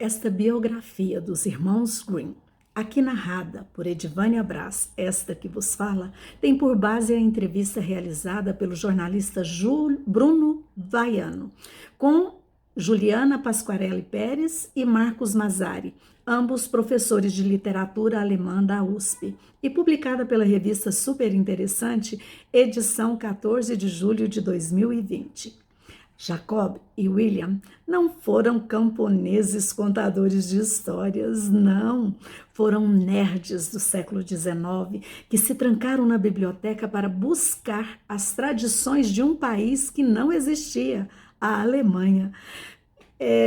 esta biografia dos irmãos Grimm, aqui narrada por Edivânia Braz, esta que vos fala, tem por base a entrevista realizada pelo jornalista Bruno Vaiano com Juliana Pasquarelli Pérez e Marcos Mazzari, ambos professores de literatura alemã da USP, e publicada pela revista Super Interessante, edição 14 de julho de 2020. Jacob e William não foram camponeses contadores de histórias, não. Foram nerds do século XIX que se trancaram na biblioteca para buscar as tradições de um país que não existia, a Alemanha.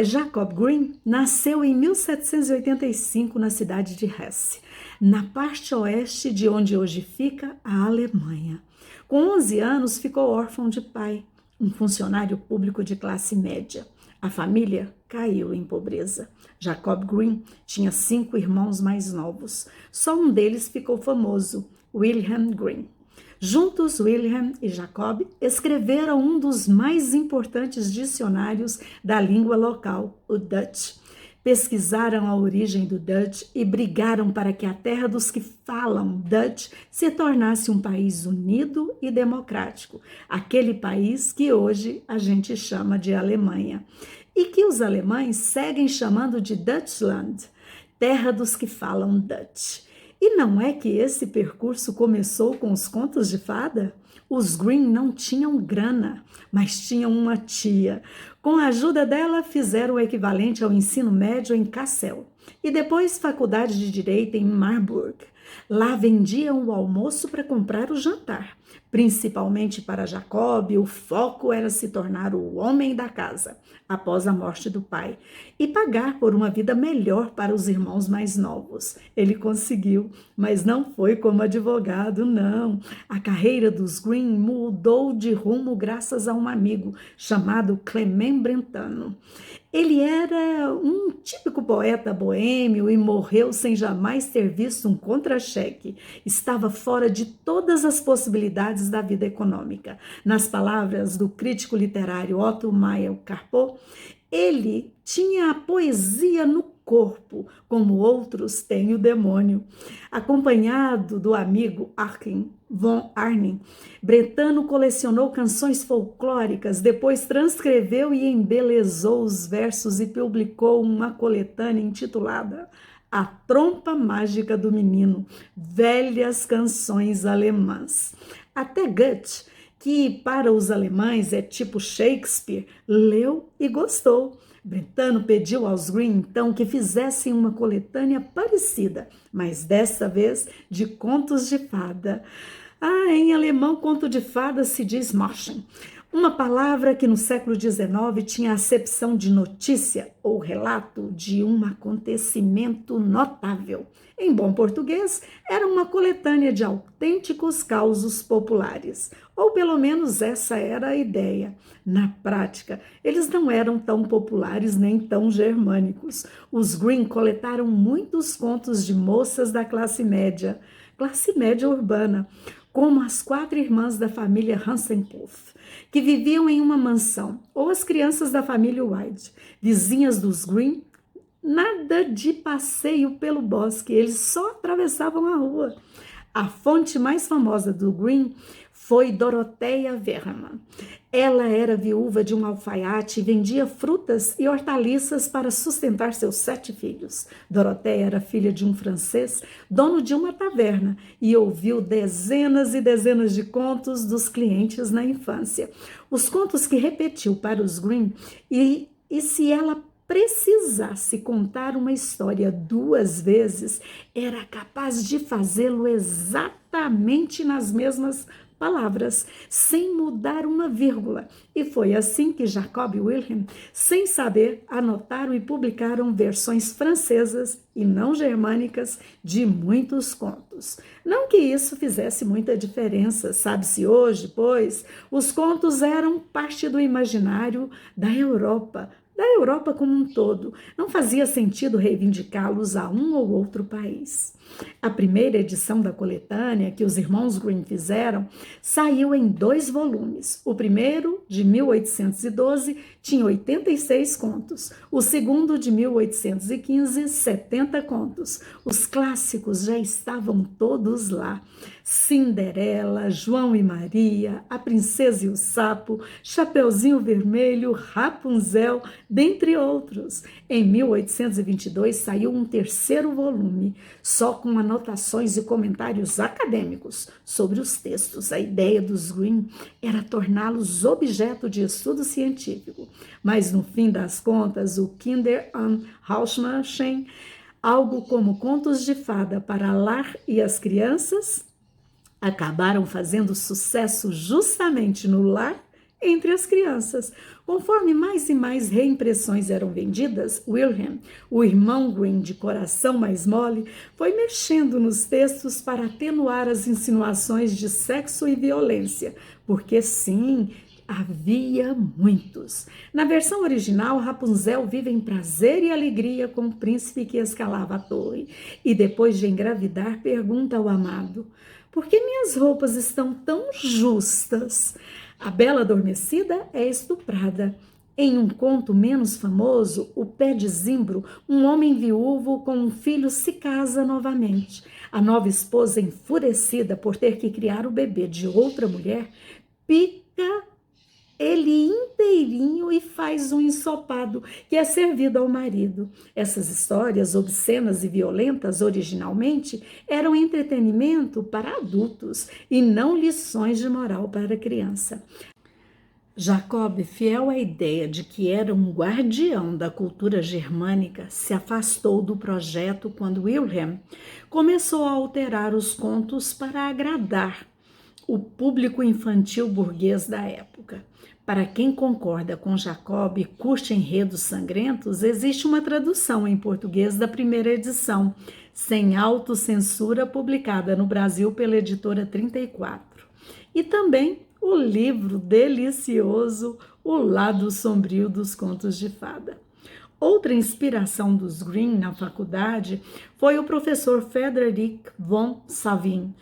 Jacob Grimm nasceu em 1785 na cidade de Hesse, na parte oeste de onde hoje fica a Alemanha. Com 11 anos ficou órfão de pai, um funcionário público de classe média. A família caiu em pobreza. Jacob Grimm tinha 5 irmãos mais novos. Só um deles ficou famoso, Wilhelm Grimm. Juntos, Wilhelm e Jacob escreveram um dos mais importantes dicionários da língua local, o Dutch. Pesquisaram a origem do Dutch e brigaram para que a terra dos que falam Dutch se tornasse um país unido e democrático, aquele país que hoje a gente chama de Alemanha, e que os alemães seguem chamando de Deutschland, terra dos que falam Dutch. E não é que esse percurso começou com os contos de fada? Os Grimm não tinham grana, mas tinham uma tia. Com a ajuda dela, fizeram o equivalente ao ensino médio em Kassel e depois faculdade de Direito em Marburg. Lá vendiam o almoço para comprar o jantar. Principalmente para Jacob, o foco era se tornar o homem da casa, após a morte do pai, e pagar por uma vida melhor para os irmãos mais novos. Ele conseguiu, mas não foi como advogado, não. A carreira dos Grimm mudou de rumo graças a um amigo chamado Clement Brentano. Ele era um típico poeta boêmio e morreu sem jamais ter visto um contra-cheque. Estava fora de todas as possibilidades da vida econômica. Nas palavras do crítico literário Otto Mayer Carpo, ele tinha a poesia no corpo, como outros têm o demônio. Acompanhado do amigo Achim von Arnim, Brentano colecionou canções folclóricas, depois transcreveu e embelezou os versos e publicou uma coletânea intitulada A Trompa Mágica do Menino, Velhas Canções Alemãs. Até Goethe, que para os alemães é tipo Shakespeare, leu e gostou. Brentano pediu aos Grimm, então, que fizessem uma coletânea parecida, mas desta vez de contos de fada. Em alemão, conto de fada se diz Märchen, uma palavra que no século XIX tinha a acepção de notícia ou relato de um acontecimento notável. Em bom português, era uma coletânea de autênticos causos populares, ou pelo menos essa era a ideia. Na prática, eles não eram tão populares nem tão germânicos. Os Grimm coletaram muitos contos de moças da classe média urbana, como as 4 irmãs da família Hansenkopf, que viviam em uma mansão, ou as crianças da família White, vizinhas dos Grimm. Nada de passeio pelo bosque, eles só atravessavam a rua. A fonte mais famosa do Grimm foi Dorothea Wernemann. Ela era viúva de um alfaiate e vendia frutas e hortaliças para sustentar seus 7 filhos. Dorothea era filha de um francês, dono de uma taverna, e ouviu dezenas e dezenas de contos dos clientes na infância. Os contos que repetiu para os Grimm, e se ela precisasse contar uma história 2 vezes, era capaz de fazê-lo exatamente nas mesmas palavras, sem mudar uma vírgula. E foi assim que Jacob e Wilhelm, sem saber, anotaram e publicaram versões francesas e não germânicas de muitos contos. Não que isso fizesse muita diferença, sabe-se hoje, pois os contos eram parte do imaginário da Europa como um todo. Não fazia sentido reivindicá-los a um ou outro país. A primeira edição da coletânea, que os irmãos Grimm fizeram, saiu em 2 volumes. O primeiro, de 1812, tinha 86 contos. O segundo, de 1815, 70 contos. Os clássicos já estavam todos lá. Cinderela, João e Maria, A Princesa e o Sapo, Chapeuzinho Vermelho, Rapunzel, dentre outros. Em 1822 saiu um 3º volume, só com anotações e comentários acadêmicos sobre os textos. A ideia dos Grimm era torná-los objeto de estudo científico, mas no fim das contas, o Kinder- und Hausmärchen, algo como contos de fada para lar e as crianças, acabaram fazendo sucesso justamente no lar entre as crianças. Conforme mais e mais reimpressões eram vendidas, Wilhelm, o irmão Grimm de coração mais mole, foi mexendo nos textos para atenuar as insinuações de sexo e violência, porque sim, havia muitos. Na versão original, Rapunzel vive em prazer e alegria com o príncipe que escalava a torre e depois de engravidar pergunta ao amado: por que minhas roupas estão tão justas? A Bela Adormecida é estuprada. Em um conto menos famoso, O Pé de Zimbro, um homem viúvo com um filho se casa novamente. A nova esposa, enfurecida por ter que criar o bebê de outra mulher, pica ele inteirinho e faz um ensopado que é servido ao marido. Essas histórias obscenas e violentas, originalmente, eram entretenimento para adultos e não lições de moral para criança. Jacob, fiel à ideia de que era um guardião da cultura germânica, se afastou do projeto quando Wilhelm começou a alterar os contos para agradar o público infantil burguês da época. Para quem concorda com Jacob e curte enredos sangrentos, existe uma tradução em português da primeira edição, sem autocensura, publicada no Brasil pela editora 34. E também o livro delicioso O Lado Sombrio dos Contos de Fada. Outra inspiração dos Grimm na faculdade foi o professor Friedrich von Savin,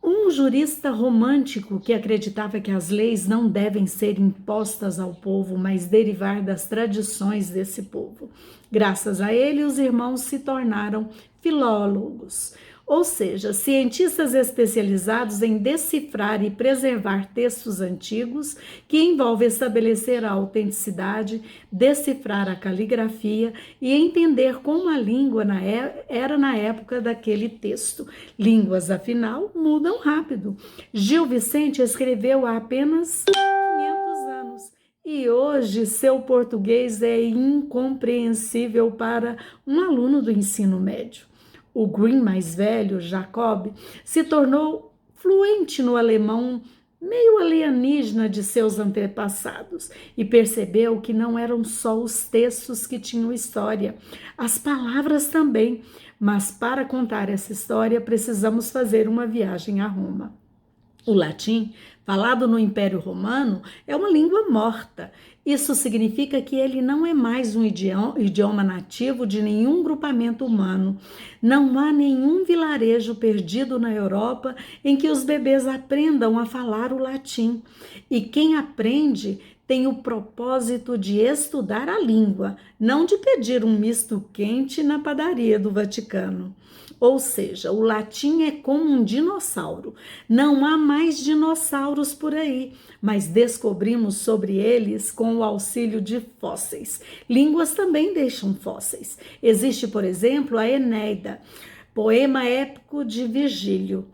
um jurista romântico que acreditava que as leis não devem ser impostas ao povo, mas derivar das tradições desse povo. Graças a ele, os irmãos se tornaram filólogos, ou seja, cientistas especializados em decifrar e preservar textos antigos, que envolve estabelecer a autenticidade, decifrar a caligrafia e entender como a língua era na época daquele texto. Línguas, afinal, mudam rápido. Gil Vicente escreveu há apenas 500 anos. E hoje seu português é incompreensível para um aluno do ensino médio. O Grimm mais velho, Jacob, se tornou fluente no alemão meio alienígena de seus antepassados e percebeu que não eram só os textos que tinham história, as palavras também. Mas para contar essa história precisamos fazer uma viagem a Roma. O latim, falado no Império Romano, é uma língua morta. Isso significa que ele não é mais um idioma nativo de nenhum grupamento humano. Não há nenhum vilarejo perdido na Europa em que os bebês aprendam a falar o latim. E quem aprende tem o propósito de estudar a língua, não de pedir um misto quente na padaria do Vaticano. Ou seja, o latim é como um dinossauro. Não há mais dinossauros por aí, mas descobrimos sobre eles com o auxílio de fósseis. Línguas também deixam fósseis. Existe, por exemplo, a Eneida, poema épico de Virgílio.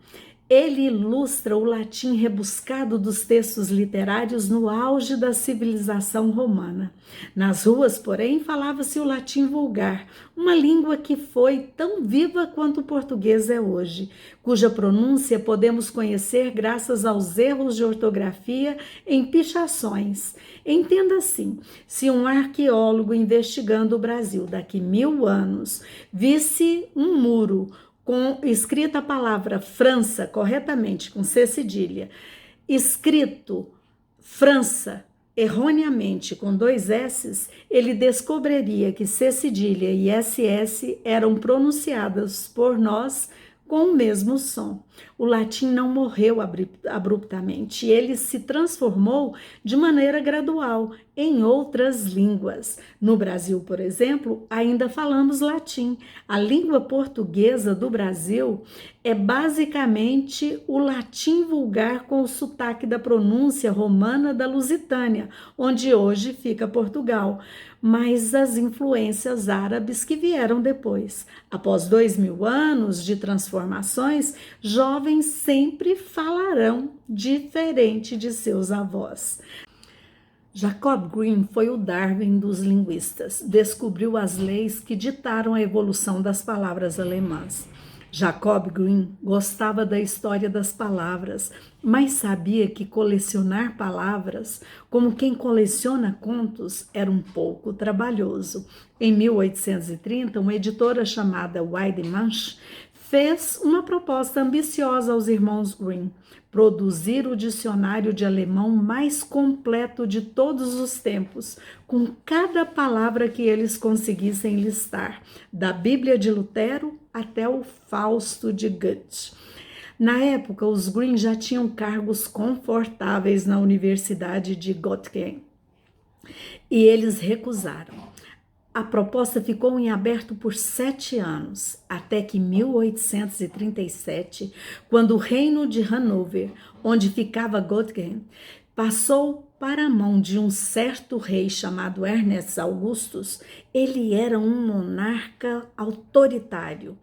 Ele ilustra o latim rebuscado dos textos literários no auge da civilização romana. Nas ruas, porém, falava-se o latim vulgar, uma língua que foi tão viva quanto o português é hoje, cuja pronúncia podemos conhecer graças aos erros de ortografia em pichações. Entenda assim, se um arqueólogo investigando o Brasil daqui 1000 anos visse um muro com escrita a palavra França corretamente, com C cedilha, escrito França erroneamente com 2 S's, ele descobriria que C cedilha e SS eram pronunciadas por nós com o mesmo som. O latim não morreu abruptamente, ele se transformou de maneira gradual em outras línguas. No Brasil, por exemplo, ainda falamos latim. A língua portuguesa do Brasil é basicamente o latim vulgar com o sotaque da pronúncia romana da Lusitânia, onde hoje fica Portugal, mas as influências árabes que vieram depois. Após 2000 anos de transformações, jovens sempre falarão diferente de seus avós. Jacob Grimm foi o Darwin dos linguistas. Descobriu as leis que ditaram a evolução das palavras alemãs. Jacob Grimm gostava da história das palavras, mas sabia que colecionar palavras, como quem coleciona contos, era um pouco trabalhoso. Em 1830, uma editora chamada Weidemann fez uma proposta ambiciosa aos irmãos Grimm: produzir o dicionário de alemão mais completo de todos os tempos, com cada palavra que eles conseguissem listar, da Bíblia de Lutero até o Fausto de Goethe. Na época, os Grimm já tinham cargos confortáveis na Universidade de Göttingen e eles recusaram. A proposta ficou em aberto por 7 anos, até que 1837, quando o reino de Hanover, onde ficava Göttingen, passou para a mão de um certo rei chamado Ernest Augustus. Ele era um monarca autoritário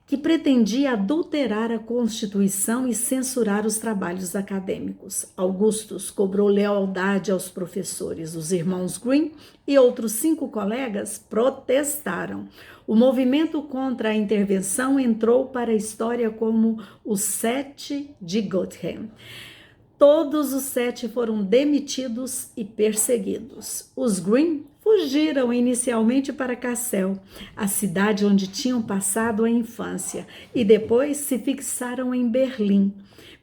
que pretendia adulterar a Constituição e censurar os trabalhos acadêmicos. Augustus cobrou lealdade aos professores. Os irmãos Grimm e outros 5 colegas protestaram. O movimento contra a intervenção entrou para a história como os 7 de Göttingen. Todos os 7 foram demitidos e perseguidos. Os Grimm fugiram inicialmente para Kassel, a cidade onde tinham passado a infância, e depois se fixaram em Berlim.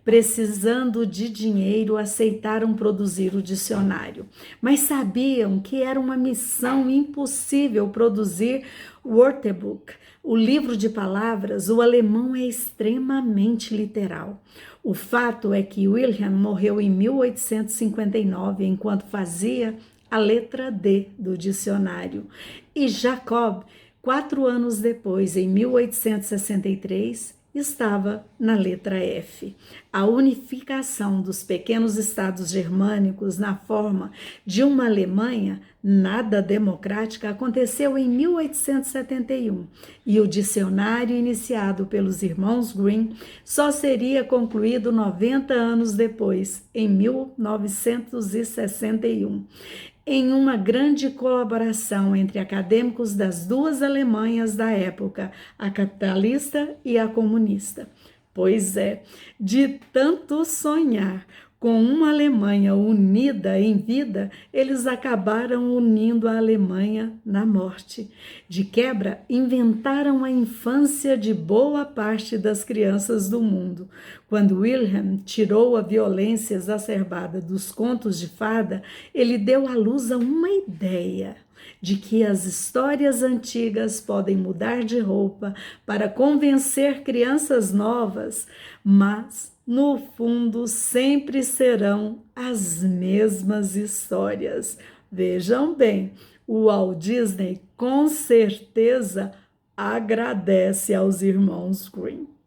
Precisando de dinheiro, aceitaram produzir o dicionário, mas sabiam que era uma missão impossível produzir o Wörterbuch, o livro de palavras. O alemão é extremamente literal. O fato é que Wilhelm morreu em 1859, enquanto fazia a letra D do dicionário, e Jacob, 4 anos depois, em 1863, estava na letra F. A unificação dos pequenos estados germânicos na forma de uma Alemanha nada democrática aconteceu em 1871, e o dicionário iniciado pelos irmãos Grimm só seria concluído 90 anos depois, em 1961. Em uma grande colaboração entre acadêmicos das 2 Alemanhas da época, a capitalista e a comunista. Pois é, de tanto sonhar com uma Alemanha unida em vida, eles acabaram unindo a Alemanha na morte. De quebra, inventaram a infância de boa parte das crianças do mundo. Quando Wilhelm tirou a violência exacerbada dos contos de fada, ele deu à luz a uma ideia de que as histórias antigas podem mudar de roupa para convencer crianças novas, mas no fundo sempre serão as mesmas histórias. Vejam bem, o Walt Disney com certeza agradece aos irmãos Grimm.